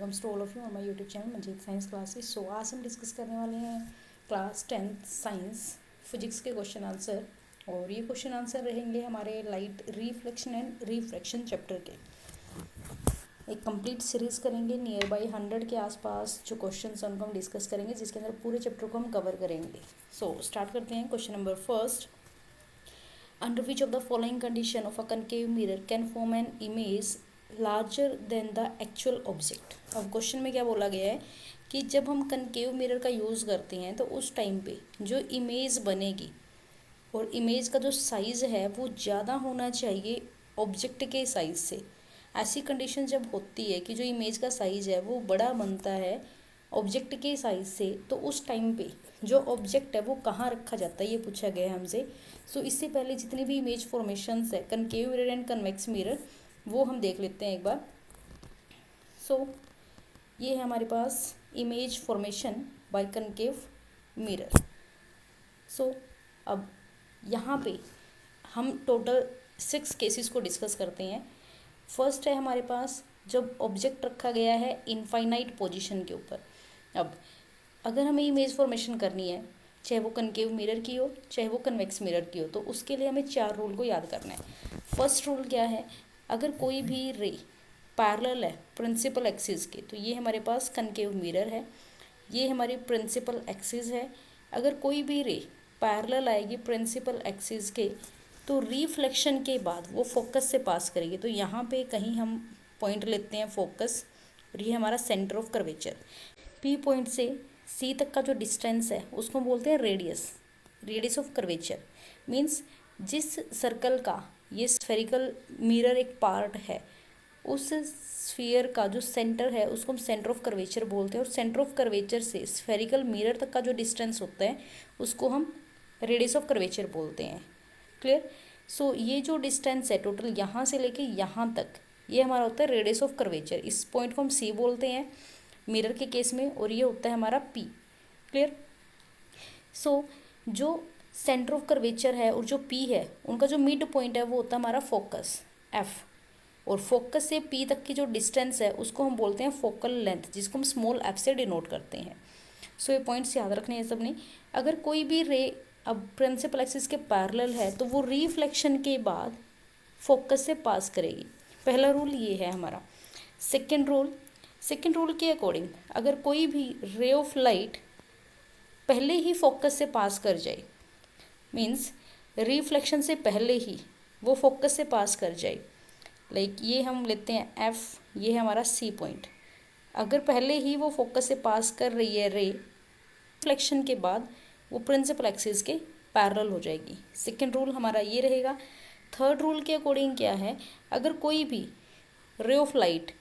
Welcomes to all of you on my YouTube channel Manjeet science classes. So आज हम discuss करने वाले हैं क्लास 10th साइंस फिजिक्स के क्वेश्चन आंसर। और ये क्वेश्चन आंसर रहेंगे हमारे light reflection and refraction chapter के। एक कंप्लीट सीरीज करेंगे, नियर बाई 100 के आसपास जो क्वेश्चन हैं उनको हम डिस्कस करेंगे, जिसके अंदर पूरे चैप्टर को हम कवर करेंगे। सो स्टार्ट करते हैं। Question number first, under which of the following condition of a concave mirror can form an image larger than the actual object। अब क्वेश्चन में क्या बोला गया है कि जब हम कनकेव मिरर का यूज़ करते हैं तो उस टाइम पे जो इमेज बनेगी और इमेज का जो साइज़ है वो ज़्यादा होना चाहिए ऑब्जेक्ट के साइज़ से। ऐसी कंडीशन जब होती है कि जो इमेज का साइज़ है वो बड़ा बनता है ऑब्जेक्ट के साइज से, तो उस टाइम पे जो ऑब्जेक्ट है वो कहाँ रखा जाता है, ये पूछा गया है हमसे। सो इससे पहले जितनी भी इमेज फॉर्मेशंस है concave mirror and convex mirror वो हम देख लेते हैं एक बार। सो ये है हमारे पास image formation by concave mirror. So अब यहाँ पे हम टोटल 6 केसेस को डिस्कस करते हैं। फर्स्ट है हमारे पास जब ऑब्जेक्ट रखा गया है इनफाइनाइट पोजीशन के ऊपर। अब अगर हमें इमेज फॉर्मेशन करनी है, चाहे वो कनकेव मिरर की हो चाहे वो कन्वेक्स मिरर की हो, तो उसके लिए हमें 4 रूल को याद करना है। फर्स्ट रूल क्या है, अगर कोई भी रे पैरेलल है प्रिंसिपल एक्सिस के, तो ये हमारे पास कनकेव मिरर है, ये हमारी प्रिंसिपल एक्सिस है। अगर कोई भी रे पैरेलल आएगी प्रिंसिपल एक्सिस के, तो रिफ्लेक्शन के बाद वो फोकस से पास करेगी। तो यहाँ पे कहीं हम पॉइंट लेते हैं फोकस, और ये हमारा centre of curvature. P point से सी तक का जो डिस्टेंस है उसको बोलते हैं radius, radius of curvature. Means जिस सर्कल का ये स्फेरिकल मिरर एक पार्ट है, उस स्फीयर का जो सेंटर है उसको हम सेंटर ऑफ कर्वेचर बोलते हैं। और सेंटर ऑफ कर्वेचर से स्फेरिकल मिरर तक का जो डिस्टेंस होता है उसको हम रेडियस ऑफ कर्वेचर बोलते हैं। क्लियर। सो ये जो डिस्टेंस है टोटल यहाँ से लेके यहाँ तक, ये हमारा होता है रेडियस ऑफ कर्वेचर। इस पॉइंट को हम सी बोलते हैं मिरर के केस में, और ये होता है हमारा पी। क्लियर। सो जो सेंटर ऑफ कर्वेचर है और जो पी है उनका जो मिड पॉइंट है वो होता है हमारा फोकस एफ, और फोकस से पी तक की जो डिस्टेंस है उसको हम बोलते हैं फोकल लेंथ, जिसको हम स्मॉल एफ से डिनोट करते हैं। सो ये पॉइंट्स याद रखने हैं सबने। अगर कोई भी रे अब प्रिंसिपल एक्सिस के पैरेलल है तो वो रिफ्लेक्शन के बाद फोकस से पास करेगी। पहला रूल ये है हमारा। सेकेंड रूल के अकॉर्डिंग अगर कोई भी रे ऑफ लाइट पहले ही फोकस से पास कर जाए, मीन्स रिफ्लेक्शन से पहले ही वो फोकस से पास कर जाए, लाइक ये हम लेते हैं एफ, ये है हमारा सी पॉइंट। अगर पहले ही वो फोकस से पास कर रही है रे, रिफ्लेक्शन के बाद वो प्रिंसिपल एक्सिस के पैरेलल हो जाएगी। सेकेंड रूल हमारा ये रहेगा। थर्ड रूल के अकॉर्डिंग क्या है, अगर कोई भी रे ऑफ लाइट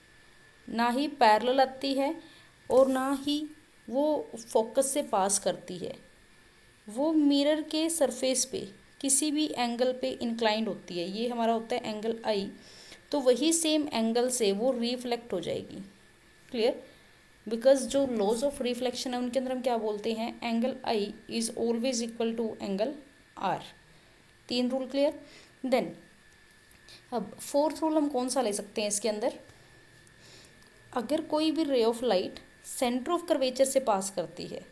ना ही पैरेलल आती है और ना ही वो फोकस से पास करती है, वो मिरर के सरफेस पे किसी भी एंगल पे इंक्लाइंड होती है, ये हमारा होता है एंगल आई, तो वही सेम एंगल से वो रिफ्लेक्ट हो जाएगी। क्लियर। बिकॉज जो लॉज ऑफ रिफ्लेक्शन है उनके अंदर हम क्या बोलते हैं, angle I is always equal to angle R. 3 rule clear. Then अब फोर्थ रूल हम कौन सा ले सकते हैं इसके अंदर, अगर कोई भी ray of light centre of curvature से पास करती है,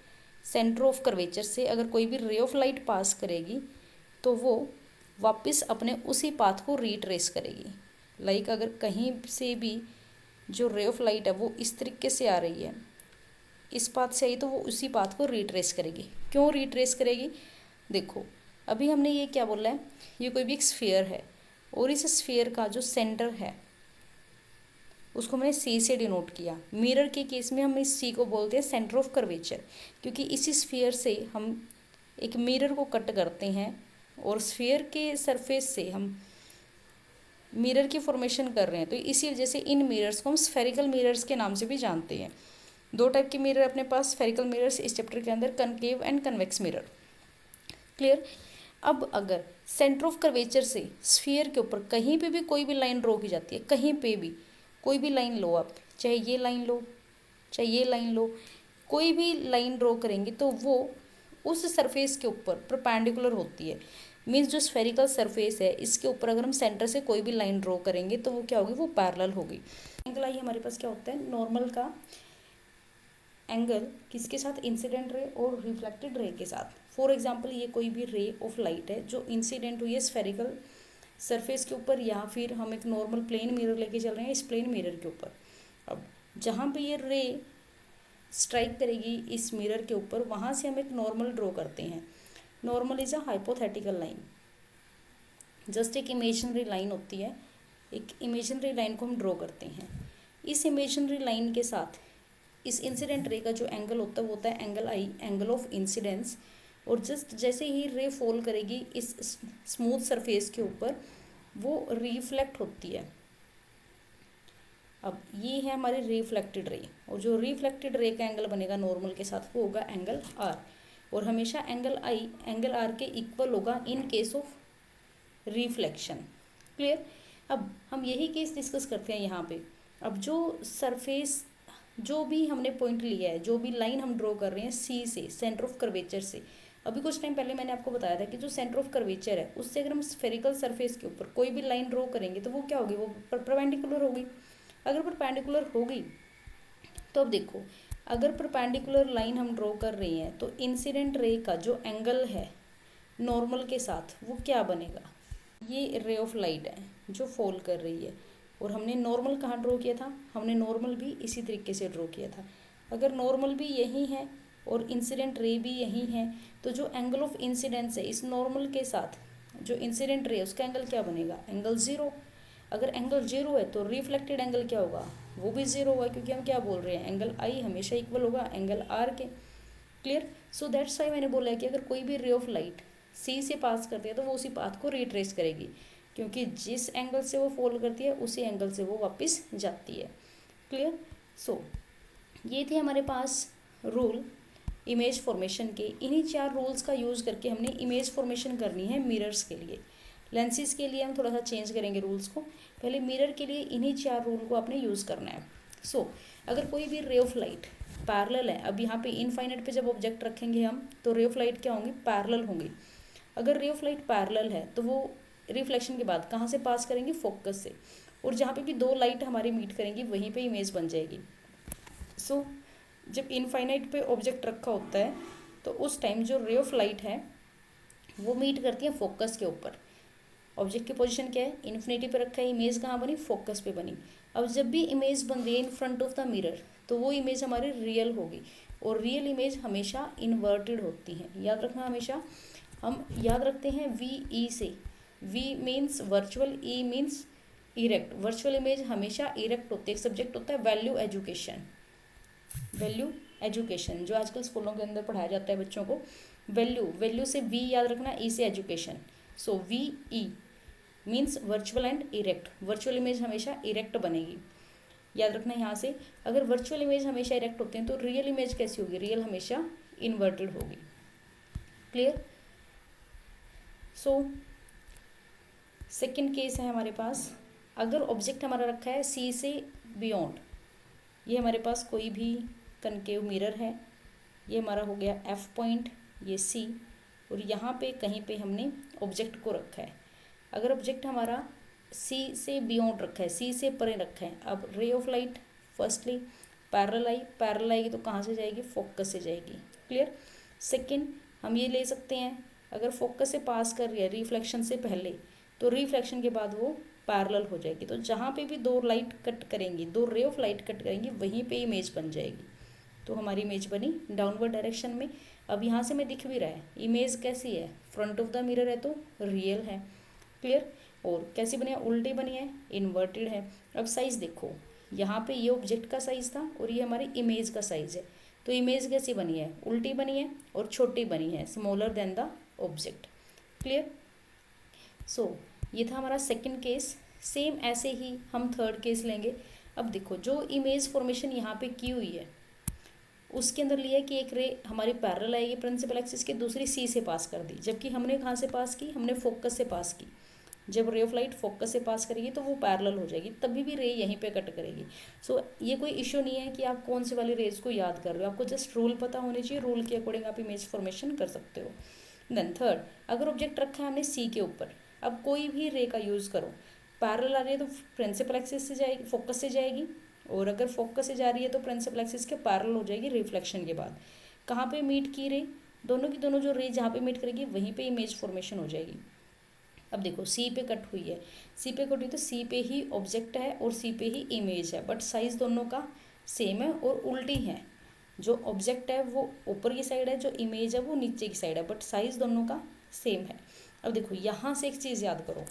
सेंटर ऑफ कर्वेचर से अगर कोई भी रे ऑफ लाइट पास करेगी तो वो वापस अपने उसी पाथ को रिट्रेस करेगी। लाइक अगर कहीं से भी जो रे ऑफ लाइट है वो इस तरीके से आ रही है, इस पाथ से आई, तो वो उसी पाथ को रिट्रेस करेगी। क्यों रिट्रेस करेगी, देखो अभी हमने ये क्या बोला है, ये कोई भी एक स्फीयर है और इस स्फीयर का जो सेंटर है उसको हमने सी से डिनोट किया। मिरर के केस में हम इस सी को बोलते हैं सेंटर ऑफ कर्वेचर, क्योंकि इसी स्फीयर से हम एक मिरर को कट करते हैं और स्फीयर के सरफेस से हम मिरर की फॉर्मेशन कर रहे हैं। तो इसी वजह से इन मिरर्स को हम स्फेरिकल मिरर्स के नाम से भी जानते हैं। 2 टाइप के मिरर अपने पास स्फेरिकल मिरर्स इस चैप्टर के अंदर, concave and convex mirror. Clear. अब अगर सेंटर ऑफ कर्वेचर से स्फीयर के ऊपर कहीं पे भी कोई भी लाइन ड्रॉ की जाती है, कहीं पे भी कोई भी लाइन लो आप, चाहे ये लाइन लो चाहे ये लाइन लो, कोई भी लाइन ड्रॉ करेंगे तो वो उस सरफेस के ऊपर परपेंडिकुलर होती है। मीन्स जो स्फेरिकल सरफेस है इसके ऊपर अगर हम सेंटर से कोई भी लाइन ड्रॉ करेंगे तो वो क्या होगी, वो पैरेलल होगी। एंगल आई हमारे पास क्या होता है, नॉर्मल का एंगल किसके साथ, इंसिडेंट रे और रिफ्लेक्टेड रे के साथ। फॉर एग्जांपल ये कोई भी रे ऑफ लाइट है जो इंसिडेंट हुई है स्फेरिकल सरफेस के ऊपर, या फिर हम एक नॉर्मल प्लेन मिरर लेके चल रहे हैं इस प्लेन मिरर के ऊपर। अब जहाँ पे ये रे स्ट्राइक करेगी इस मिरर के ऊपर, वहाँ से हम एक नॉर्मल ड्रॉ करते हैं। Normal is a hypothetical line, just एक इमेजिनरी लाइन होती है, एक इमेजिनरी लाइन को हम ड्रॉ करते हैं। इस इमेजिनरी लाइन के साथ इस इंसिडेंट रे का जो एंगल होता है वो होता है angle I, angle of incidence. और जस्ट जैसे ही रे फॉल करेगी इस स्मूथ सरफेस के ऊपर, वो रिफ्लेक्ट होती है। अब ये है हमारे रिफ्लेक्टेड रे, और जो रिफ्लेक्टेड रे का एंगल बनेगा नॉर्मल के साथ वो होगा एंगल आर, और हमेशा एंगल आई एंगल आर के इक्वल होगा in case of reflection. Clear. अब हम यही केस डिस्कस करते हैं यहाँ पे। अब जो सरफेस, जो भी हमने पॉइंट लिया है, जो भी लाइन हम ड्रॉ कर रहे हैं सी से, सेंटर ऑफ कर्वेचर से, अभी कुछ टाइम पहले मैंने आपको बताया था कि जो सेंटर ऑफ कर्वेचर है उससे अगर हम स्फेरिकल सरफेस के ऊपर कोई भी लाइन ड्रॉ करेंगे तो वो क्या होगी, वो परपेंडिकुलर होगी। अगर परपेंडिकुलर होगी तो अब देखो, अगर परपेंडिकुलर लाइन हम ड्रॉ कर रहे हैं तो इंसिडेंट रे का जो एंगल है नॉर्मल के साथ वो क्या बनेगा, ये रे ऑफ लाइट है जो फॉल कर रही है, और हमने नॉर्मल कहाँ ड्रॉ किया था, हमने नॉर्मल भी इसी तरीके से ड्रॉ किया था। अगर नॉर्मल भी यही है और इंसिडेंट रे भी यही है, तो जो एंगल ऑफ इंसिडेंस है इस नॉर्मल के साथ जो इंसिडेंट रे उसका एंगल क्या बनेगा, एंगल ज़ीरो। अगर एंगल जीरो है तो रिफ्लेक्टेड एंगल क्या होगा, वो भी ज़ीरो होगा, क्योंकि हम क्या बोल रहे हैं, एंगल आई हमेशा इक्वल होगा एंगल आर के। क्लियर। सो दैट्स वाई मैंने बोला है कि अगर कोई भी रे ऑफ लाइट सी से पास करती है तो वो उसी पाथ को रिट्रेस करेगी, क्योंकि जिस एंगल से वो फॉल करती है उसी एंगल से वो वापस जाती है। क्लियर। सो ये थे हमारे पास रूल इमेज फॉर्मेशन के। इन्हीं 4 रूल्स का यूज़ करके हमने इमेज फॉर्मेशन करनी है मिरर्स के लिए। लेंसेज के लिए हम थोड़ा सा चेंज करेंगे रूल्स को, पहले मिरर के लिए इन्हीं 4 रूल को आपने यूज़ करना है। सो अगर कोई भी रे ऑफ लाइट पैरेलल है, अब यहाँ पे इनफाइनाइट पे जब ऑब्जेक्ट रखेंगे हम तो रे ऑफ लाइट क्या होंगी, पैरेलल होंगी। अगर रे ऑफ लाइट पैरेलल है तो वो रिफ्लेक्शन के बाद कहाँ से पास करेंगे, फोकस से, और जहाँ पे भी 2 लाइट हमारी मीट करेंगी वहीं पे इमेज बन जाएगी। सो जब इनफाइनाइट पे ऑब्जेक्ट रखा होता है तो उस टाइम जो रे ऑफ लाइट है वो मीट करती है फोकस के ऊपर। ऑब्जेक्ट की पोजीशन क्या है, इन्फिनिटी पे रखा है, इमेज कहाँ बनी, फोकस पे बनी। अब जब भी इमेज बन रही है इन फ्रंट ऑफ द मिरर तो वो इमेज हमारी रियल होगी, और रियल इमेज हमेशा इन्वर्टेड होती है, याद रखना हमेशा। हम याद रखते हैं वी ई से, V means virtual, E means erect. Virtual image हमेशा इरेक्ट होती है। एक सब्जेक्ट होता है वैल्यू एजुकेशन, वैल्यू एजुकेशन जो आजकल स्कूलों के अंदर पढ़ाया जाता है बच्चों को। वैल्यू, वैल्यू से वी याद रखना, ई से education. So V E means virtual and erect. Virtual image हमेशा इरेक्ट बनेगी, याद रखना यहाँ से। अगर वर्चुअल इमेज हमेशा इरेक्ट होते हैं तो रियल इमेज कैसी होगी, रियल हमेशा इन्वर्टेड होगी। क्लियर। सो सेकेंड केस है हमारे पास, अगर ऑब्जेक्ट हमारा रखा है सी से बियॉन्ड, ये हमारे पास कोई भी कनकेव मिरर है, ये हमारा हो गया एफ पॉइंट, ये सी, और यहाँ पे कहीं पे हमने ऑब्जेक्ट को रखा है। अगर ऑब्जेक्ट हमारा सी से बियॉन्ड रखा है, सी से परे रखा है, अब ray of light firstly parallel आएगी तो कहाँ से जाएगी, फोकस से जाएगी। क्लियर। सेकंड हम ये ले सकते हैं, अगर फोकस से पास कर रही है रिफ्लेक्शन से पहले तो रिफ्लेक्शन के बाद वो पैरेलल हो जाएगी, तो जहाँ पे भी 2 लाइट कट करेंगी, 2 रे ऑफ लाइट कट करेंगी वहीं पे इमेज बन जाएगी। तो हमारी इमेज बनी डाउनवर्ड डायरेक्शन में। अब यहाँ से मैं दिख भी रहा है इमेज कैसी है, फ्रंट ऑफ द मिरर है तो रियल है। क्लियर। और कैसी बनी है, उल्टी बनी है, इन्वर्टेड है। अब साइज़ देखो, यहाँ पे ये ऑब्जेक्ट का साइज़ था और ये हमारी इमेज का साइज़ है, तो इमेज कैसी बनी है, उल्टी बनी है और छोटी बनी है, smaller than the object. Clear. So ये था हमारा सेकंड केस। सेम ऐसे ही हम थर्ड केस लेंगे। अब देखो जो इमेज फॉर्मेशन यहाँ पे की हुई है उसके अंदर लिया कि एक रे हमारी पैरेलल आएगी प्रिंसिपल एक्सिस के, दूसरी सी से पास कर दी, जबकि हमने कहाँ से पास की, हमने फोकस से पास की। जब रे ऑफ लाइट फोकस से पास करेगी तो वो पैरेलल हो जाएगी, तभी भी रे यहीं पे कट करेगी। सो ये कोई इशू नहीं है कि आप कौन से वाली रेज को याद कर रहे हो, आपको जस्ट रूल पता होनी चाहिए, रूल के अकॉर्डिंग आप इमेज फॉर्मेशन कर सकते हो। देन थर्ड, अगर ऑब्जेक्ट रखा है हमने सी के ऊपर, अब कोई भी रे का यूज़ करो, पैरेलल आ रही है तो प्रिंसिपल एक्सिस से जाएगी, फोकस से जाएगी, और अगर फोकस से जा रही है तो प्रिंसिपल एक्सिस के पैरेलल हो जाएगी रिफ्लेक्शन के बाद। कहाँ पे मीट की रे, दोनों की दोनों जो रे जहाँ पे मीट करेगी वहीं पे इमेज फॉर्मेशन हो जाएगी। अब देखो सी पे कट हुई है, सी पे कट हुई तो सी पे ही ऑब्जेक्ट है और सी पे ही इमेज है, बट साइज दोनों का सेम है और उल्टी है। जो ऑब्जेक्ट है वो ऊपर की साइड है, जो इमेज है वो नीचे की साइड है, बट साइज दोनों का सेम है। अब देखो यहाँ से एक चीज़ याद करो,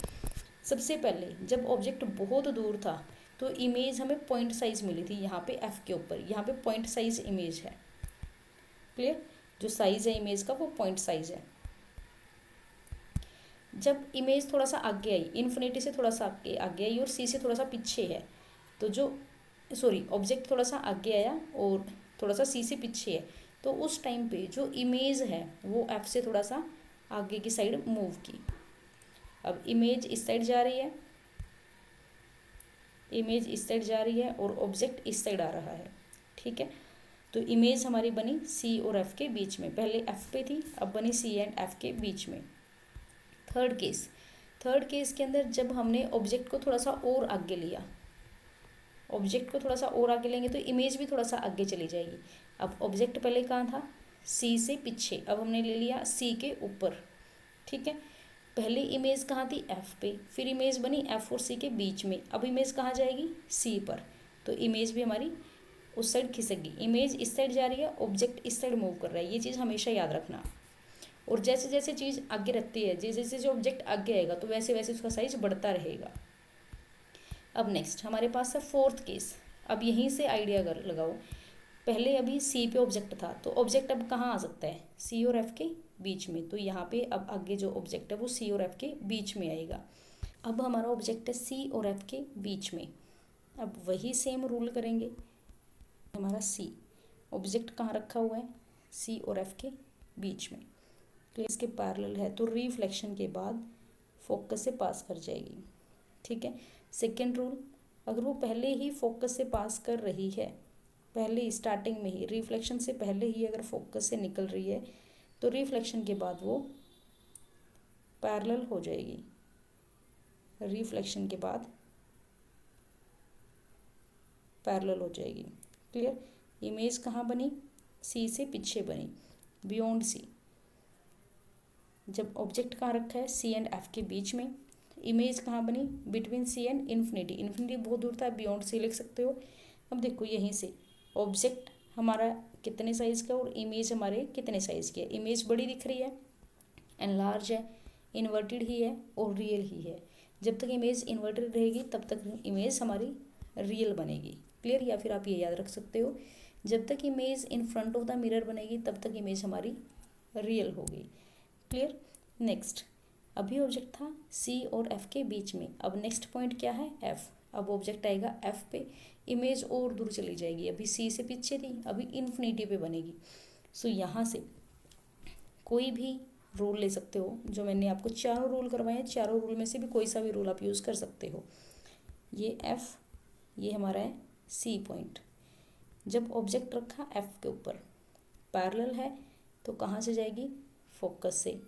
सबसे पहले जब ऑब्जेक्ट बहुत दूर था तो इमेज हमें पॉइंट साइज मिली थी यहाँ पे एफ के ऊपर, यहाँ पे पॉइंट साइज इमेज है। क्लियर, जो साइज है इमेज का वो पॉइंट साइज है। जब इमेज थोड़ा सा आगे आई, इन्फिनिटी से थोड़ा सा आगे आई और सी से थोड़ा सा पीछे है, तो जो ऑब्जेक्ट थोड़ा सा आगे आया और थोड़ा सा सी से पीछे है, तो उस टाइम पे जो इमेज है वो एफ से थोड़ा सा आगे की साइड मूव की। अब इमेज इस साइड जा रही है, इमेज इस साइड जा रही है और ऑब्जेक्ट इस साइड आ रहा है। ठीक है, तो इमेज हमारी बनी सी और एफ के बीच में, पहले एफ पे थी अब बनी सी एंड एफ के बीच में। थर्ड केस के अंदर जब हमने ऑब्जेक्ट को थोड़ा सा और आगे लिया, ऑब्जेक्ट को थोड़ा सा और आगे लेंगे तो इमेज भी थोड़ा सा आगे चली जाएगी। अब ऑब्जेक्ट पहले कहाँ था, सी से पीछे, अब हमने ले लिया सी के ऊपर। ठीक है, पहले इमेज कहाँ थी, एफ पे, फिर इमेज बनी एफ और सी के बीच में, अब इमेज कहाँ जाएगी, सी पर, तो इमेज भी हमारी उस साइड खिसक गई। इमेज इस साइड जा रही है, ऑब्जेक्ट इस साइड मूव कर रहा है, ये चीज़ हमेशा याद रखना। और जैसे जैसे चीज़ आगे रखती है, जैसे जैसे जो ऑब्जेक्ट आगे आएगा तो वैसे वैसे उसका साइज बढ़ता रहेगा। अब नेक्स्ट हमारे पास है फोर्थ केस। अब यहीं से आइडिया कर लगाओ, पहले अभी सी पे ऑब्जेक्ट था तो ऑब्जेक्ट अब कहाँ आ सकता है, सी और एफ के बीच में, तो यहाँ पे अब आगे जो ऑब्जेक्ट है वो सी और एफ के बीच में आएगा। अब हमारा ऑब्जेक्ट है सी और एफ के बीच में, अब वही सेम रूल करेंगे। हमारा सी ऑब्जेक्ट कहाँ रखा हुआ है, सी और एफ के बीच में, तो इसके पैरेलल है तो रिफ्लेक्शन के बाद फोकस से पास कर जाएगी। ठीक है, सेकेंड रूल, अगर वो पहले ही फोकस से पास कर रही है, पहले ही स्टार्टिंग में ही रिफ्लेक्शन से पहले ही अगर फोकस से निकल रही है तो रिफ्लेक्शन के बाद वो पैरेलल हो जाएगी। रिफ्लेक्शन के बाद पैरेलल हो जाएगी। क्लियर, इमेज कहाँ बनी, सी से पीछे बनी, बियॉन्ड सी। जब ऑब्जेक्ट कहाँ रखा है, सी एंड एफ के बीच में, इमेज कहाँ बनी, between C and infinity, infinity बहुत दूर था, बियॉन्ड सी लिख सकते हो। अब देखो यहीं से ऑब्जेक्ट हमारा कितने साइज़ का और इमेज हमारे कितने साइज़ की है, इमेज बड़ी दिख रही है, एनलार्ज है, इन्वर्टेड ही है और रियल ही है। जब तक इमेज इन्वर्टेड रहेगी तब तक इमेज हमारी रियल बनेगी। क्लियर, या फिर आप ये याद रख सकते हो, जब तक image in front of the mirror बनेगी तब तक इमेज हमारी रियल होगी। क्लियर, नेक्स्ट, अभी ऑब्जेक्ट था सी और एफ के बीच में, अब नेक्स्ट पॉइंट क्या है, एफ। अब ऑब्जेक्ट आएगा एफ पे, इमेज और दूर चली जाएगी, अभी सी से पीछे थी, अभी इन्फिनिटी पे बनेगी। सो यहाँ से कोई भी रूल ले सकते हो, जो मैंने आपको चारों रूल करवाए हैं, चारों रूल में से भी कोई सा भी रूल आप यूज़ कर सकते हो। ये एफ, ये हमारा है सी पॉइंट, जब ऑब्जेक्ट रखा एफ के ऊपर, पैरेलल है तो कहाँ से जाएगी, फोकस से।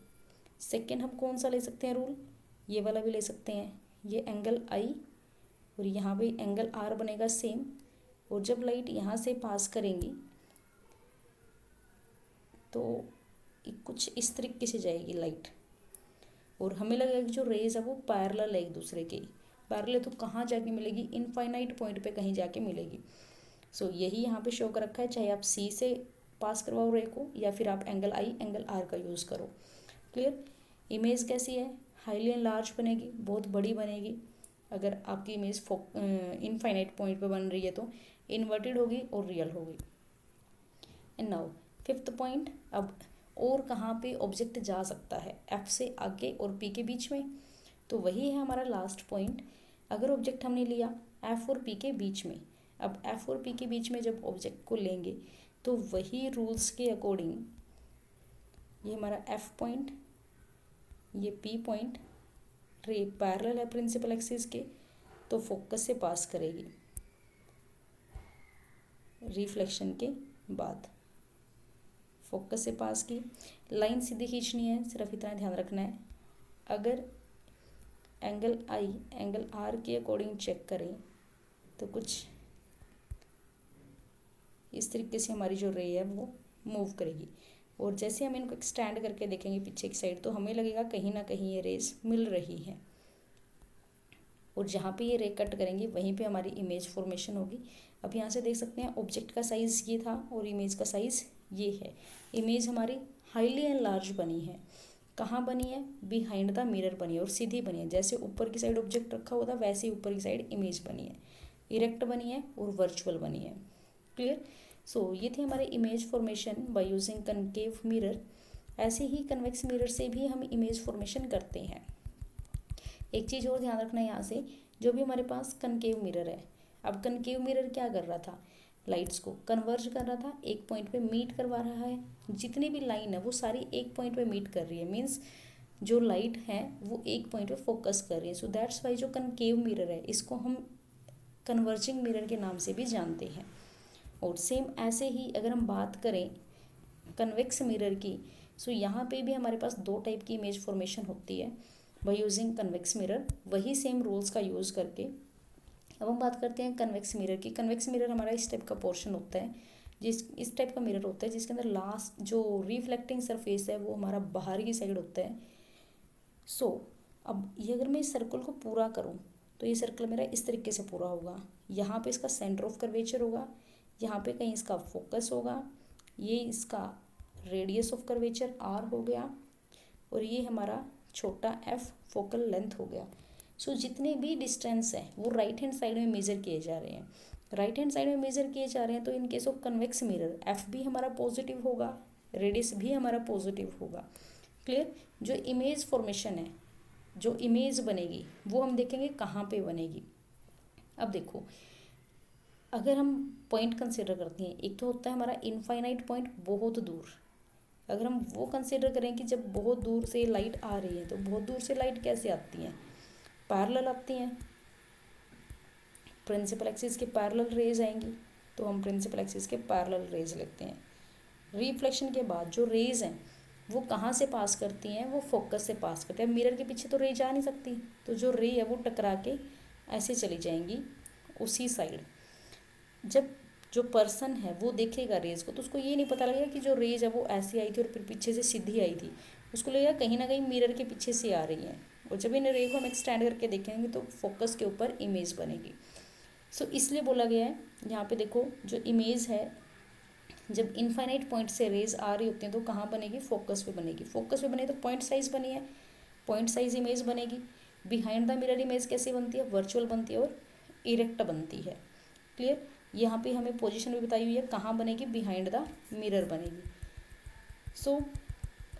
सेकेंड हम कौन सा ले सकते हैं रूल, ये वाला भी ले सकते हैं, ये एंगल आई और यहाँ भी एंगल आर बनेगा सेम, और जब लाइट यहाँ से पास करेंगी तो कुछ इस तरीके से जाएगी लाइट, और हमें लगेगा कि जो रेज है वो पैरेलल है एक दूसरे के, पैरेलल तो कहाँ जाके मिलेगी, इनफाइनाइट पॉइंट पे कहीं जाके मिलेगी। सो यही यहाँ पे शो कर रखा है, चाहे आप सी से पास करवाओ रे को या फिर आप एंगल आई एंगल आर का यूज़ करो। क्लियर, इमेज कैसी है, हाईली एंड लार्ज बनेगी, बहुत बड़ी बनेगी। अगर आपकी इमेज इनफाइनाइट पॉइंट पे बन रही है तो इन्वर्टेड होगी और रियल होगी। एंड नाउ फिफ्थ पॉइंट, अब और कहाँ पे ऑब्जेक्ट जा सकता है, एफ से आगे और पी के बीच में, तो वही है हमारा लास्ट पॉइंट। अगर ऑब्जेक्ट हमने लिया एफ और पी के बीच में, अब एफ और पी के बीच में जब ऑब्जेक्ट को लेंगे तो वही रूल्स के अकॉर्डिंग ये हमारा एफ पॉइंट, ये पी पॉइंट, रे पैरेलल है प्रिंसिपल एक्सिस के, तो फोकस से पास करेगी रिफ्लेक्शन के बाद। फोकस से पास की, लाइन सीधी खींचनी है, सिर्फ इतना ध्यान रखना है। अगर एंगल आई एंगल आर के अकॉर्डिंग चेक करें तो कुछ इस तरीके से हमारी जो रे है वो मूव करेगी, और जैसे हम इनको एक्सटेंड करके देखेंगे पीछे की साइड तो हमें लगेगा कहीं ना कहीं ये रेज मिल रही है, और जहाँ पे ये रे कट करेंगे वहीं पे हमारी इमेज फॉर्मेशन होगी। अब यहाँ से देख सकते हैं ऑब्जेक्ट का साइज़ ये था और इमेज का साइज़ ये है। इमेज हमारी हाईली एनलार्ज बनी है। कहाँ बनी है? बिहाइंड द मिरर बनी है और सीधी बनी है। जैसे ऊपर की साइड ऑब्जेक्ट रखा हुआ था वैसे ही ऊपर की साइड इमेज बनी है, इरेक्ट बनी है और वर्चुअल बनी है। क्लियर? सो ये थे हमारे image formation by using concave mirror. ऐसे ही कन्वेक्स मिरर से भी हम इमेज फॉर्मेशन करते हैं। एक चीज़ और ध्यान रखना है यहाँ से, जो भी हमारे पास कनकेव मिरर है, अब कनकेव मिरर क्या कर रहा था? लाइट्स को कन्वर्ज कर रहा था, एक पॉइंट पे मीट करवा रहा है। जितनी भी लाइन है वो सारी एक पॉइंट पे मीट कर रही है, मीन्स जो लाइट है वो एक पॉइंट पे फोकस कर रही है। सो दैट्स वाई जो कनकेव मिरर है इसको हम कन्वर्जिंग मिरर के नाम से भी जानते हैं। और सेम ऐसे ही अगर हम बात करें कन्वेक्स मिरर की, सो यहाँ पे भी हमारे पास दो टाइप की इमेज फॉर्मेशन होती है बाय यूजिंग कन्वेक्स मिरर, वही सेम रूल्स का यूज़ करके। अब हम बात करते हैं कन्वेक्स मिरर की। कन्वेक्स मिरर हमारा इस टाइप का पोर्शन होता है, इस टाइप का मिरर होता है जिसके अंदर लास्ट जो रिफ्लेक्टिंग सरफेस है वो हमारा बाहर की साइड होता है। सो अब ये अगर मैं इस सर्कल को पूरा करूँ तो ये सर्कल मेरा इस तरीके से पूरा होगा। यहाँ पे इसका सेंटर ऑफ कर्वेचर होगा, यहाँ पे कहीं इसका फोकस होगा, ये इसका रेडियस ऑफ कर्वेचर आर हो गया, और ये हमारा छोटा एफ फोकल लेंथ हो गया। सो जितने भी डिस्टेंस है वो राइट हैंड साइड में मेज़र किए जा रहे हैं। राइट हैंड साइड में मेज़र किए जा रहे हैं तो in case of convex mirror F भी हमारा पॉजिटिव होगा, रेडियस भी हमारा पॉजिटिव होगा। क्लियर? जो इमेज फॉर्मेशन है, जो इमेज बनेगी वो हम देखेंगे कहाँ पे बनेगी। अब देखो, अगर हम पॉइंट कंसिडर करते हैं, एक तो होता है हमारा इनफाइनाइट पॉइंट बहुत दूर। अगर हम वो कंसिडर करें कि जब बहुत दूर से लाइट आ रही है तो बहुत दूर से लाइट कैसे आती हैं? पैरेलल आती हैं, प्रिंसिपल एक्सिस के पैरेलल रेज आएंगी, तो हम प्रिंसिपल एक्सिस के पैरेलल रेज लेते हैं। रिफ्लेक्शन के बाद जो रेज हैं वो कहाँ से पास करती हैं? वो फोकस से पास करते हैं। मिरर के पीछे तो रे जा नहीं सकती, तो जो रे है वो टकरा के ऐसे चली जाएंगी उसी साइड। जब जो पर्सन है वो देखेगा रेज को तो उसको ये नहीं पता लगेगा कि जो रेज है वो ऐसी आई थी और फिर पीछे से सीधी आई थी, उसको लगेगा कहीं ना कहीं मिरर के पीछे से आ रही है। और जब इन रे को हम एक्सटेंड करके देखेंगे तो फोकस के ऊपर इमेज बनेगी। सो इसलिए बोला गया है यहाँ पे देखो, जो इमेज है जब इनफाइनाइट पॉइंट से रेज आ रही होती हैं तो कहाँ बनेगी? फोकस पे बनेगी। फोकस पे बने तो पॉइंट साइज बनी है, पॉइंट साइज इमेज बनेगी। बिहाइंड द मिरर इमेज कैसे बनती है? वर्चुअल बनती है और इरेक्ट बनती है। क्लियर? यहाँ पे हमें पोजीशन भी बताई हुई है कहाँ बनेगी, बिहाइंड द मिरर बनेगी। सो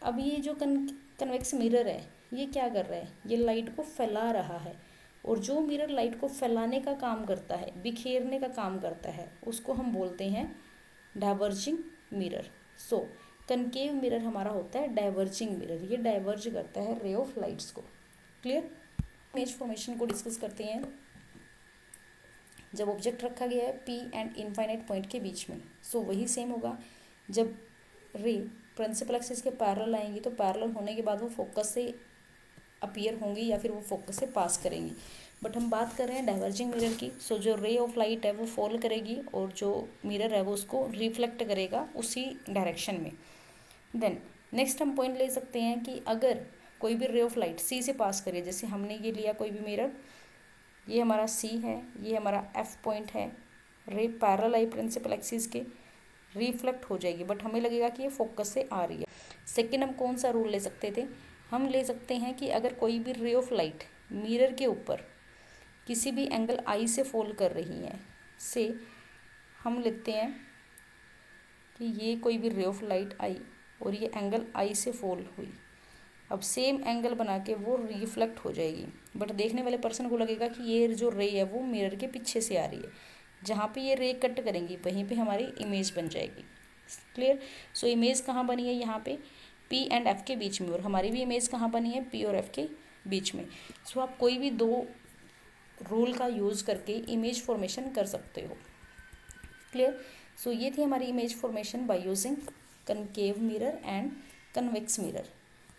अब ये जो कन्वेक्स मिरर है ये क्या कर रहा है? ये लाइट को फैला रहा है, और जो मिरर लाइट को फैलाने का काम करता है, बिखेरने का काम करता है, उसको हम बोलते हैं डाइवर्जिंग मिरर। सो कनकेव मिरर हमारा होता है डाइवर्जिंग मिरर, ये डाइवर्ज करता है रे ऑफ लाइट्स को। क्लियर? इमेज फॉर्मेशन को डिस्कस करते हैं। जब ऑब्जेक्ट रखा गया है पी एंड इनफाइनाइट पॉइंट के बीच में, सो वही सेम होगा। जब रे प्रिंसिपल एक्सिस के पैरेलल आएंगी तो पैरेलल होने के बाद वो फोकस से अपीयर होंगी या फिर वो फोकस से पास करेंगी। बट हम बात कर रहे हैं डाइवर्जिंग मिरर की। सो जो रे ऑफ लाइट है वो फॉल करेगी और जो मिरर है वो उसको रिफ्लेक्ट करेगा उसी डायरेक्शन में। देन नेक्स्ट हम पॉइंट ले सकते हैं कि अगर कोई भी रे ऑफ लाइट सी से पास करे, जैसे हमने ये लिया कोई भी मिरर, ये हमारा सी है, ये हमारा एफ पॉइंट है, रे पैरेलल आई प्रिंसिपल एक्सिस के, रिफ्लेक्ट हो जाएगी बट हमें लगेगा कि ये फोकस से आ रही है। सेकेंड हम कौन सा रूल ले सकते थे? हम ले सकते हैं कि अगर कोई भी रे ऑफ लाइट मिरर के ऊपर किसी भी एंगल आई से फॉल कर रही है, से हम लेते हैं कि ये कोई भी रे ऑफ लाइट आई और ये एंगल आई से फॉल हुई, अब सेम एंगल बना के वो रिफ्लेक्ट हो जाएगी, बट देखने वाले पर्सन को लगेगा कि ये जो रे है वो मिरर के पीछे से आ रही है। जहाँ पे ये रे कट करेंगी वहीं पे हमारी इमेज बन जाएगी। क्लियर? सो इमेज कहाँ बनी है? यहाँ पे पी एंड एफ के बीच में, और हमारी भी इमेज कहाँ बनी है? पी और एफ के बीच में। सो आप कोई भी दो रूल का यूज़ करके इमेज फॉर्मेशन कर सकते हो। क्लियर? सो ये थी हमारी image formation by using concave mirror and convex mirror.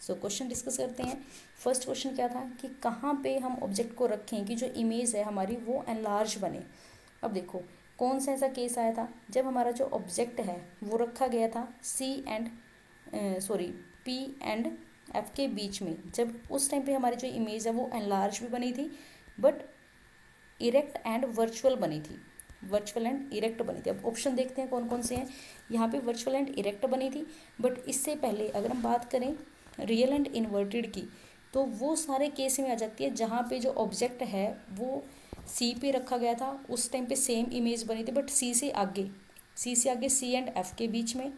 So question discuss करते हैं। फर्स्ट क्वेश्चन क्या था कि कहाँ पे हम ऑब्जेक्ट को रखें कि जो इमेज है हमारी वो एनलार्ज बने। अब देखो कौन सा ऐसा केस आया था जब हमारा जो ऑब्जेक्ट है वो रखा गया था पी एंड एफ के बीच में। जब उस टाइम पे हमारी जो इमेज है वो एनलार्ज भी बनी थी बट इरेक्ट एंड वर्चुअल बनी थी, वर्चुअल एंड इरेक्ट बनी थी। अब ऑप्शन देखते हैं कौन कौन से हैं। यहाँ पे वर्चुअल एंड इरेक्ट बनी थी, बट इससे पहले अगर हम बात करें रियल एंड इन्वर्टेड की तो वो सारे केस में आ जाती है जहाँ पे जो ऑब्जेक्ट है वो सी पे रखा गया था, उस टाइम पे सेम इमेज बनी थी बट सी से आगे सी एंड एफ के बीच में,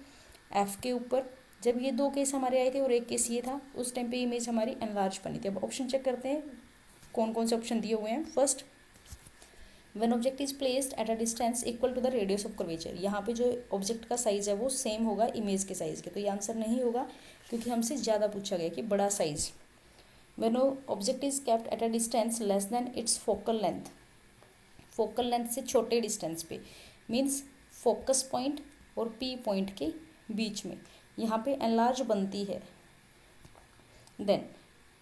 एफ के ऊपर। जब ये दो केस हमारे आए थे और एक केस ये था, उस टाइम पे इमेज हमारी एनलार्ज बनी थी। अब ऑप्शन चेक करते हैं कौन कौन से ऑप्शन दिए हुए हैं। First, when object is placed at a distance equal to the radius of curvature. यहाँ पे जो ऑब्जेक्ट का साइज है वो सेम होगा इमेज के साइज के, तो ये आंसर नहीं होगा क्योंकि हमसे ज़्यादा पूछा गया कि बड़ा size. When object is kept at a distance less than its focal length, focal length से छोटे डिस्टेंस पे, मीन्स फोकस पॉइंट और पी पॉइंट के बीच में, यहाँ पे एनलार्ज बनती है। Then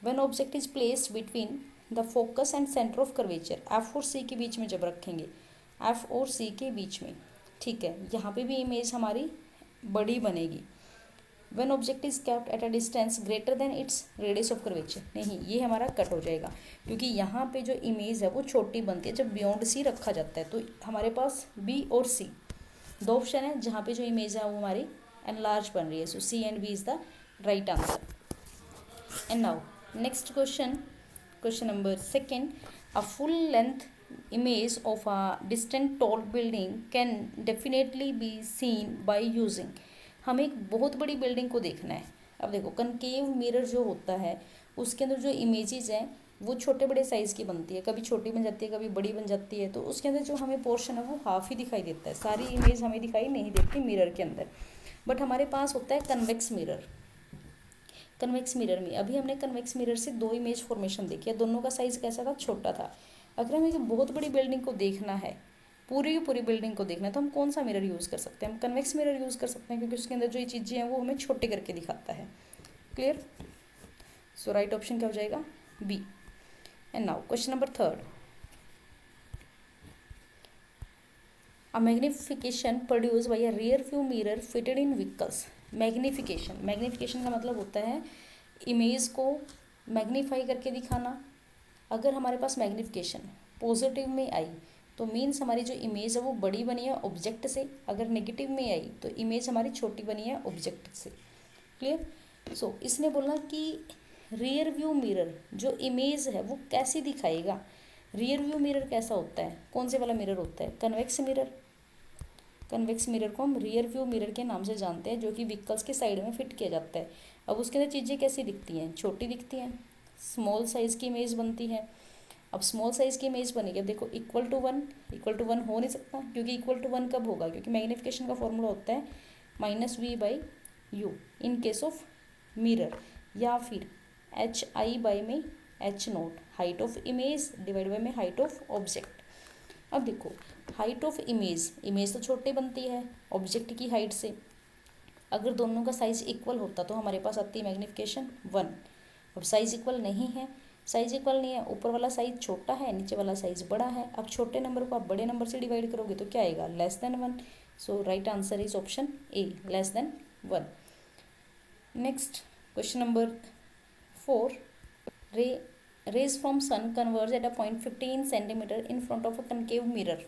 when object is placed between the focus and centre of curvature, F और सी के बीच में जब रखेंगे, एफ और सी के बीच में, ठीक है, यहाँ पे भी इमेज हमारी बड़ी बनेगी। When object is kept at a distance greater than its radius of curvature, नहीं ये हमारा कट हो जाएगा क्योंकि यहाँ पे जो इमेज है वो छोटी बनती है जब बियॉन्ड सी रखा जाता है। तो हमारे पास बी और सी दो ऑप्शन है जहाँ पे जो इमेज है वो हमारी एनलार्ज बन रही है। So C and B is the right answer. And now next question, question number second, a full length image of a distant tall building can definitely be seen by using। हमें एक बहुत बड़ी building को देखना है। अब देखो concave mirror जो होता है उसके अंदर जो इमेजेस हैं वो छोटे बड़े साइज़ की बनती है, कभी छोटी बन जाती है कभी बड़ी बन जाती है, तो उसके अंदर जो हमें पोर्शन है वो हाफ ही दिखाई देता है, सारी इमेज हमें दिखाई नहीं देती मिरर के अंदर। बट हमारे पास होता है कन्वेक्स मिरर। कन्वेक्स मिरर में अभी हमने कन्वेक्स मिरर से दो इमेज फॉर्मेशन देखी है, दोनों का साइज कैसा था, छोटा था। अगर हमें एक बहुत बड़ी बिल्डिंग को देखना है, पूरी की पूरी बिल्डिंग को देखना है, तो हम कौन सा मिरर यूज़ कर सकते हैं, हम कन्वेक्स मिरर यूज़ कर सकते हैं क्योंकि उसके अंदर जो ये चीज़ें हैं वो हमें छोटे करके दिखाता है। क्लियर? सो राइट ऑप्शन क्या हो जाएगा, B. And now question number third, a magnification produce by a rear view mirror fitted in vehicles. Magnification, magnification का मतलब होता है इमेज को मैग्नीफाई करके दिखाना। अगर हमारे पास मैग्निफिकेशन पॉजिटिव में आई तो मीन्स हमारी जो इमेज है वो बड़ी बनी है ऑब्जेक्ट से, अगर नेगेटिव में आई तो इमेज हमारी छोटी बनी है ऑब्जेक्ट से। क्लियर? सो इसने बोला कि रियर व्यू मिरर जो इमेज है वो कैसी दिखाएगा। रियर व्यू मिरर कैसा होता है, कौन से वाला मिरर होता है, कन्वेक्स मिरर। कन्वेक्स मिरर को हम रियर व्यू मिरर के नाम से जानते हैं जो कि व्हीकल्स के साइड में फिट किया जाता है। अब उसके अंदर चीज़ें कैसी दिखती हैं, छोटी दिखती हैं, स्मॉल साइज़ की इमेज बनती है। अब स्मॉल साइज़ की इमेज बनेगी, अब देखो इक्वल टू वन हो नहीं सकता क्योंकि इक्वल टू वन कब होगा, क्योंकि मैग्निफिकेशन का फॉर्मूला होता है -v/u in case of mirror, या फिर HI में H0, height of image divide by में हाइट ऑफ ऑब्जेक्ट। अब देखो हाइट ऑफ इमेज तो छोटी बनती है ऑब्जेक्ट की हाइट से। अगर दोनों का साइज इक्वल होता तो हमारे पास आती है मैग्निफिकेशन 1। अब साइज इक्वल नहीं है, ऊपर वाला साइज छोटा है, नीचे वाला साइज बड़ा है। अब छोटे नंबर को आप बड़े नंबर से डिवाइड करोगे तो क्या आएगा, <1। So right answer is option A, <1। Next question number 4, rays from sun converge at a point 15 centimetre in front of a concave mirror.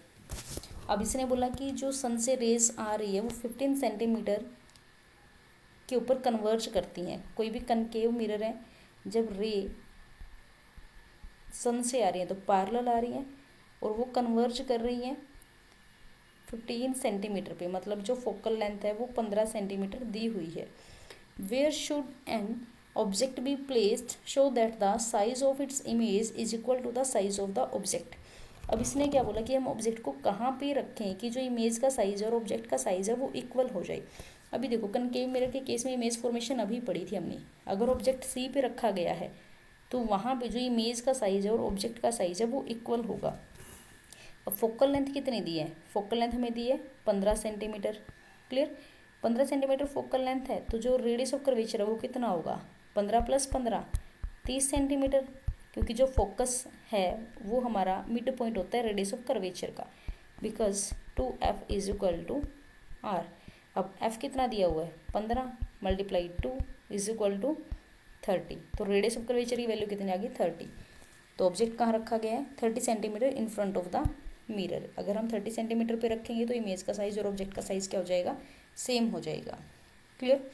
अब इसने बोला कि जो सन से रेज आ रही है वो 15 सेंटीमीटर के ऊपर कन्वर्ज करती हैं। कोई भी कनकेव मिरर है, जब रे सन से आ रही है तो पैरेलल आ रही है और वो कन्वर्ज कर रही है 15 सेंटीमीटर पे, मतलब जो फोकल लेंथ है वो 15 सेंटीमीटर दी हुई है। Where should an object be placed so that the size of its image is equal to the size of the object. अब इसने क्या बोला कि हम ऑब्जेक्ट को कहाँ पे रखें कि जो इमेज का साइज है और ऑब्जेक्ट का साइज है वो इक्वल हो जाए। अभी देखो कनकेव मिरर के केस में इमेज फॉर्मेशन अभी पढ़ी थी हमने। अगर ऑब्जेक्ट सी पे रखा गया है तो वहाँ पे जो इमेज का साइज है और ऑब्जेक्ट का साइज है वो इक्वल होगा। अब फोकल लेंथ कितनी दी है, फोकल लेंथ हमें दी है 15 centimetre. Clear? 15 centimetre focal length है, तो जो रेडियस ऑफ कर्वेचर है वो कितना होगा, 15 + 15 30 सेंटीमीटर, क्योंकि जो फोकस है वो हमारा मिड पॉइंट होता है रेडियस ऑफ कर्वेचर का, because 2f is equal to r। अब f कितना दिया हुआ है, 15 × 2 इज इक्वल टू 30, तो रेडियस ऑफ कर्वेचर की वैल्यू कितनी आ गई, 30। तो ऑब्जेक्ट कहाँ रखा गया है, 30 centimetre in front of the mirror. अगर हम 30 सेंटीमीटर पे रखेंगे तो इमेज का साइज और ऑब्जेक्ट का साइज क्या हो जाएगा, सेम हो जाएगा। Clear.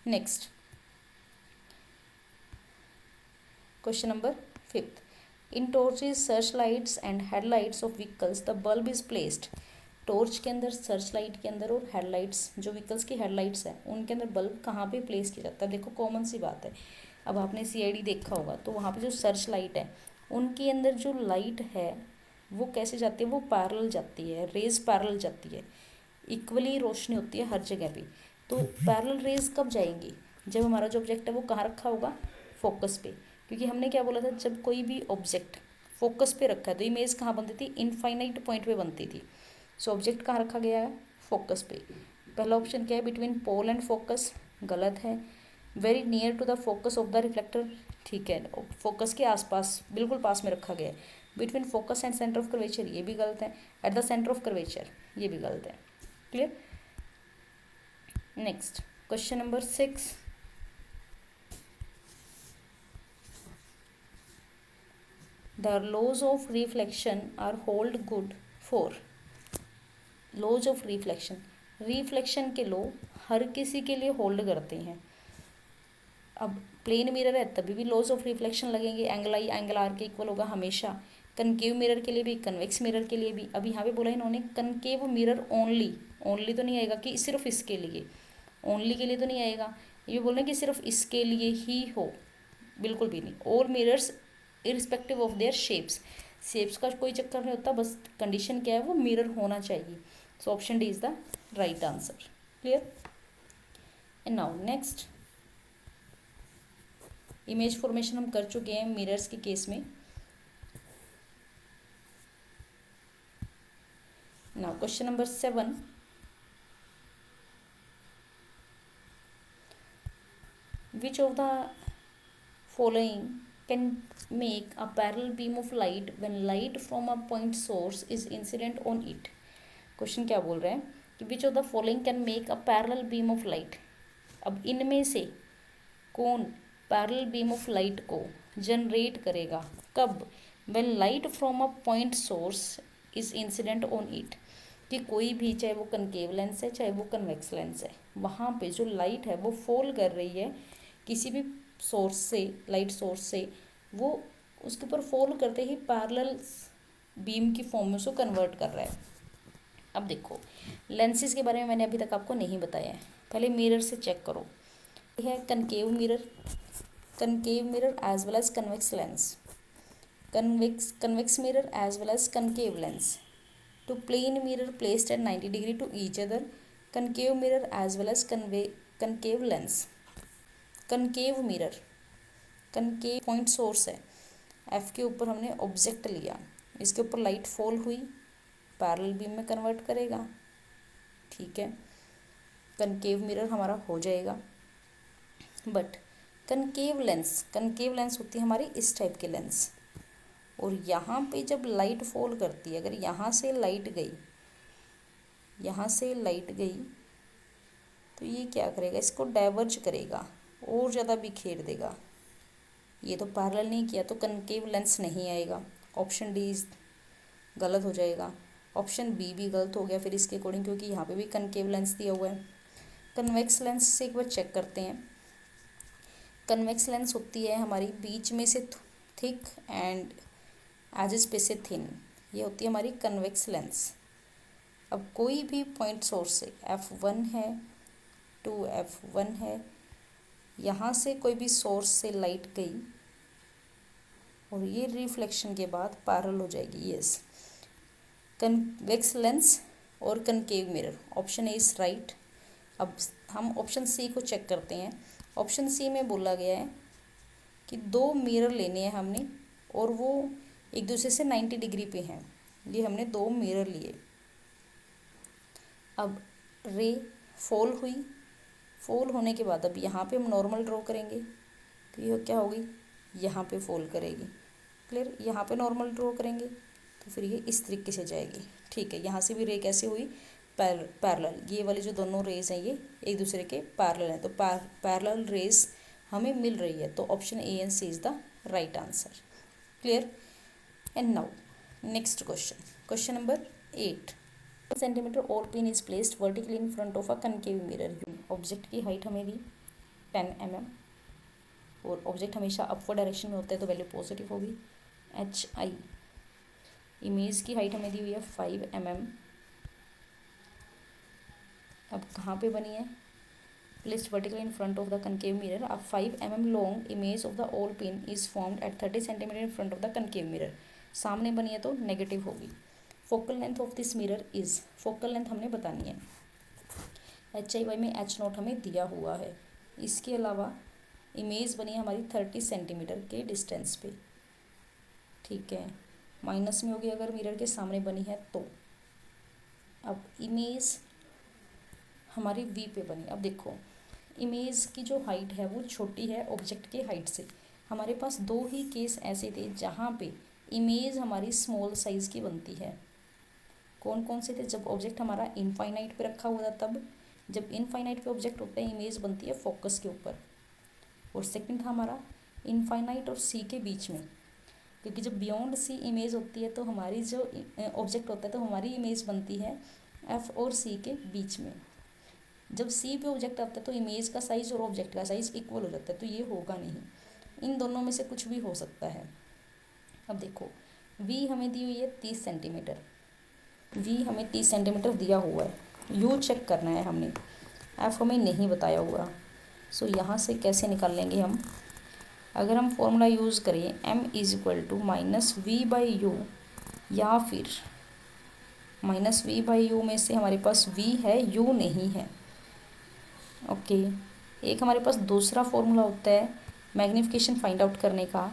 Next question number 5th, in torches, search lights and headlights of vehicles the bulb is placed. Torch के अंदर, सर्च लाइट के अंदर और हेडलाइट्स, जो व्हीकल्स की हेडलाइट्स है उनके अंदर बल्ब कहाँ पे प्लेस किया जाता है। देखो कॉमन सी बात है, अब आपने सीआईडी देखा होगा तो वहाँ पे जो सर्च लाइट है उनके अंदर जो लाइट है वो कैसे जाती है, वो पैरेलल जाती है, रेज पैरेलल जाती है, इक्वली रोशनी होती है हर जगह पे। तो पैरेलल रेज कब जाएंगी, जब हमारा जो ऑब्जेक्ट है वो कहाँ रखा होगा, फोकस पे। क्योंकि हमने क्या बोला था, जब कोई भी ऑब्जेक्ट फोकस पे रखा है तो इमेज कहाँ बनती थी, इनफाइनाइट पॉइंट पे बनती थी। सो ऑब्जेक्ट कहाँ रखा गया है, फोकस पे। पहला ऑप्शन क्या है, बिटवीन पोल एंड फोकस, गलत है। Very near to the focus of the reflector, ठीक है, फोकस के आसपास बिल्कुल पास में रखा गया है। Between focus and centre of curvature, ये भी गलत है। At the centre of curvature, ये भी गलत है। Clear. Next question number 6, the laws of reflection are hold good for. Laws of reflection, reflection के लॉ हर किसी के लिए होल्ड करते हैं। अब प्लेन मिरर है तभी भी लॉज ऑफ रिफ्लेक्शन लगेंगे, एंगल आई एंगल आर के इक्वल होगा हमेशा। कनकेव मिरर के लिए भी, कन्वेक्स मिरर के लिए भी। अब यहाँ पे बोला इन्होंने कनकेव मिरर ओनली, ओनली तो नहीं आएगा कि सिर्फ इसके लिए, ओनली के लिए तो नहीं आएगा। ये बोल रहे हैं कि सिर्फ इसके लिए ही हो, बिल्कुल भी नहीं। और mirrors irrespective of their shapes, shapes का कोई चक्कर नहीं होता, बस कंडीशन क्या है, वो मिरर होना चाहिए। So option D is the right answer. Clear. And now next, image formation हम कर चुके हैं मिरर्स के केस में। Now question number 7, which of the following can make a parallel beam of light when light from a point source is incident on it। Question क्या बोल रहे हैं कि which of the following can make a parallel beam of light। अब इनमें से कौन parallel beam of light को जनरेट करेगा, कब, when light from a point source is incident on it. कि कोई भी, चाहे वो कनकेव लेंस है चाहे वो कन्वेक्स लेंस है, वहाँ पे जो लाइट है वो फॉल कर रही है किसी भी सोर्स से, लाइट सोर्स से, वो उसके ऊपर फॉल करते ही पैरेलल बीम की फॉर्म में उसको कन्वर्ट कर रहा है। अब देखो लेंसेज के बारे में मैंने अभी तक आपको नहीं बताया है, पहले मिरर से चेक करो। यह है concave mirror, concave mirror as well as convex lens, convex mirror as well as concave lens, to plane mirror placed at 90 degree to each other, concave mirror as well as concave lens। concave mirror, concave point source है, F के ऊपर हमने object लिया, इसके ऊपर light fall हुई, parallel beam में convert करेगा, ठीक है, कनकेव मिरर हमारा हो जाएगा। बट कनकेव लेंस होती है हमारी इस टाइप के लेंस, और यहाँ पे जब लाइट फॉल करती है, अगर यहाँ से लाइट गई, यहाँ से लाइट गई तो ये क्या करेगा, इसको डाइवर्ज करेगा और ज़्यादा बिखेर देगा। ये तो पैरेलल नहीं किया तो कनकेव लेंस नहीं आएगा, ऑप्शन डी गलत हो जाएगा। ऑप्शन बी भी गलत हो गया फिर इसके अकॉर्डिंग, क्योंकि यहाँ पे भी कनकेव लेंस दिया हुआ है। कन्वेक्स लेंस से एक बार चेक करते हैं। कन्वेक्स लेंस होती है हमारी बीच में से थिक एंड एजेस पे से थिन, ये होती है हमारी कन्वेक्स लेंस। अब कोई भी पॉइंट सोर्स से F1 है, 2F1 है, यहाँ से कोई भी सोर्स से लाइट गई और ये रिफ्लेक्शन के बाद पैरेलल हो जाएगी। यस, कन्वेक्स लेंस और concave mirror, option A is right. अब हम ऑप्शन सी को चेक करते हैं। ऑप्शन सी में बोला गया है कि दो मिरर लेने हैं हमने और वो एक दूसरे से 90 डिग्री पे हैं। ये हमने दो मिरर लिए। अब रे फॉल हुई, फॉल होने के बाद अब यहाँ पे हम नॉर्मल ड्रॉ करेंगे तो ये क्या होगी, यहाँ पे फॉल करेगी। क्लियर, यहाँ पे नॉर्मल ड्रॉ करेंगे तो फिर ये इस तरीके से जाएगी। ठीक है, यहाँ से भी रे कैसे हुई, पैरेलल, ये वाली जो दोनों रेज हैं ये एक दूसरे के पैरेलल हैं, तो पैरेलल रेज हमें मिल रही है, तो option A and C is the right answer. Clear. And now next question, question number 8 centimetre all pin is placed vertically in front of a concave mirror. Object की height हमें दी 10 mm और object हमेशा upward direction में होता है तो value positive होगी। HI इमेज की हाइट हमें दी हुई है 5 mm। अब कहाँ पे बनी है, placed vertically in front of the concave mirror. अब 5 mm long image of the all pin is formed at 30 centimetre in front of the concave mirror. सामने बनी है तो नेगेटिव होगी। Focal length of this mirror is, focal length हमने बतानी है। HI में H0 हमें दिया हुआ है। इसके अलावा इमेज बनी है हमारी 30 सेंटीमीटर के डिस्टेंस पे। ठीक है, माइनस में होगी अगर मिरर के सामने बनी है तो। अब इमेज हमारी V पे बनी। अब देखो इमेज की जो हाइट है वो छोटी है ऑब्जेक्ट के हाइट से। हमारे पास दो ही केस ऐसे थे जहाँ पे इमेज हमारी स्मॉल साइज़ की बनती है। कौन कौन से थे, जब ऑब्जेक्ट हमारा इनफाइनाइट पे रखा हुआ था तब, जब इनफाइनाइट पे ऑब्जेक्ट होता है इमेज बनती है फोकस के ऊपर। और सेकंड था हमारा इनफाइनाइट और सी के बीच में, क्योंकि जब बियॉन्ड सी इमेज होती है तो हमारी जो ऑब्जेक्ट होता है तो हमारी इमेज बनती है एफ और सी के बीच में। जब सी पे ऑब्जेक्ट आता है तो इमेज का साइज और ऑब्जेक्ट का साइज इक्वल हो जाता है, तो ये होगा नहीं, इन दोनों में से कुछ भी हो सकता है। अब देखो वी हमें दी हुई है 30 सेंटीमीटर, वी हमें 30 सेंटीमीटर दिया हुआ है। यू चेक करना है हमने, एफ हमें नहीं बताया हुआ। सो यहाँ से कैसे निकाल लेंगे हम, अगर हम फॉर्मूला यूज़ करें m is equal to minus V by U, या फिर माइनस वी बाई यू में से हमारे पास v है u नहीं है। ओके, एक हमारे पास दूसरा फॉर्मूला होता है मैग्नीफिकेशन फाइंड आउट करने का,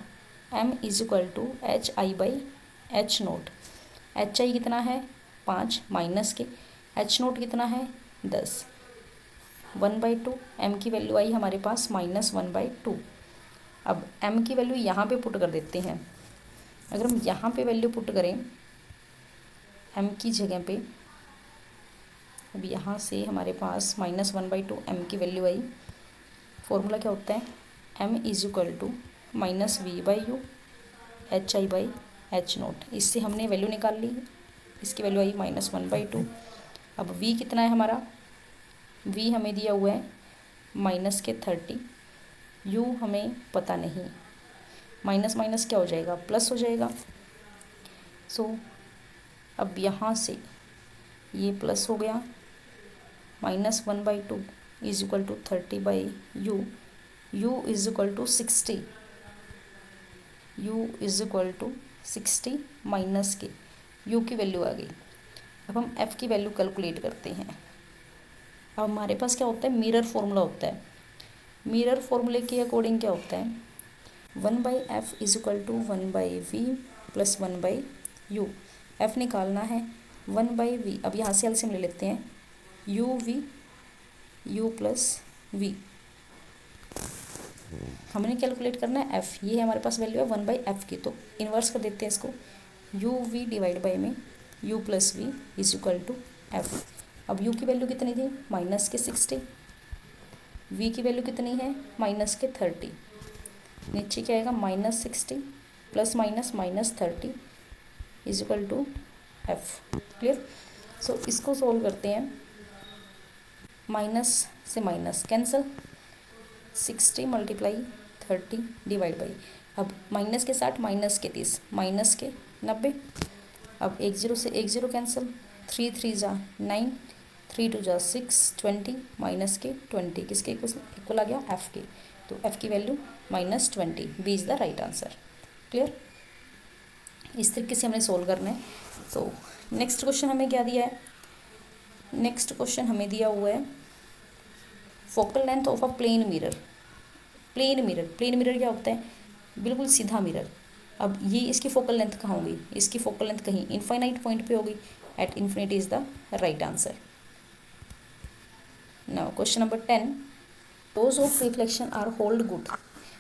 m is equal to H I by H nought. H I कितना है 5 माइनस के, एच नोट कितना है 10, 1/2। m की वैल्यू आई हमारे पास -1/2। अब m की वैल्यू यहाँ पे पुट कर देते हैं। अगर हम यहाँ पे वैल्यू पुट करें m की जगह पे, अब यहाँ से हमारे पास -1/2 m की वैल्यू आई। फॉर्मूला क्या होता है, m is equal to minus V by U H I by H nought. इससे हमने वैल्यू निकाल ली, इसकी वैल्यू आई -1/2। अब v कितना है हमारा, v हमें दिया हुआ है -30, u हमें पता नहीं, माइनस माइनस क्या हो जाएगा प्लस हो जाएगा। सो अब यहाँ से ये प्लस हो गया, -1/2 is equal to 30/u, u is equal to 60, u is equal to 60 minus के u की वैल्यू आ गई। अब हम f की वैल्यू कैलकुलेट करते हैं। अब हमारे पास क्या होता है, मिरर फॉर्मूला होता है। मिरर फॉर्मूले के अकॉर्डिंग क्या होता है, 1/f is equal to 1/v plus 1/u। f निकालना है 1/v। अब यहाँ से एलसीएम ले लेते हैं, u प्लस v। हमने कैलकुलेट करना है f, ये हमारे पास वैल्यू है 1/f की, तो इन्वर्स कर देते हैं इसको, uv डिवाइड बाई में u plus v is equal to f। अब u की वैल्यू कितनी थी -60, v की वैल्यू कितनी है -30। नीचे क्या आएगा -60 plus -30 is equal to f। Clear. So इसको सोल्व करते हैं, माइनस से माइनस कैंसिल, 60 × 30 डिवाइड बाई, अब माइनस के 60 माइनस के 30 माइनस के 90। अब 1 0 से 1 0 कैंसिल, 3 3 जा 9, 3 2 जा 6, 20 माइनस के 20 किसके इक्वल आ गया f के, तो f की value -20, B is the right answer. Clear. इस तरीके से हमने सोल्व करना है। तो नेक्स्ट क्वेश्चन हमें क्या दिया है, नेक्स्ट क्वेश्चन हमें दिया हुआ है focal length of a plane mirror. Plane mirror क्या होता है, बिल्कुल सीधा मिरर। अब ये इसकी फोकल लेंथ कहाँ होगी, इसकी फोकल लेंथ कहीं इनफाइनाइट पॉइंट पे होगी, at infinity is the right answer. Now question number 10, laws of reflection are hold good.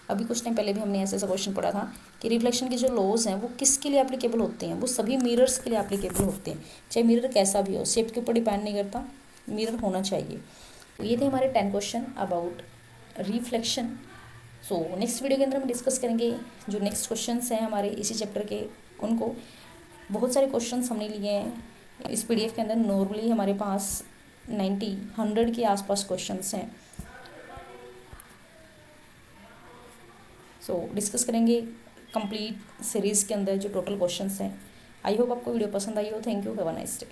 अभी कुछ टाइम पहले भी हमने ऐसा क्वेश्चन पढ़ा था कि रिफ्लेक्शन के जो लॉज हैं वो किसके लिए एप्लीकेबल होते हैं, वो सभी मिरर्स के लिए एप्लीकेबल होते हैं, चाहे मिरर कैसा भी हो, शेप के ऊपर डिपेंड नहीं करता, मिरर होना चाहिए। तो ये थे हमारे 10 question about reflection. So next video के अंदर हम डिस्कस करेंगे जो नेक्स्ट क्वेश्चंस हैं हमारे इसी चैप्टर के, उनको। बहुत सारे क्वेश्चंस हमने लिए हैं इस पीडीएफ के अंदर। नॉर्मली हमारे पास 100 के आसपास क्वेश्चंस हैं। सो डिस्कस करेंगे कंप्लीट सीरीज़ के अंदर जो टोटल क्वेश्चंस हैं। आई होप आपको वीडियो पसंद आई हो। Thank you, have a nice day.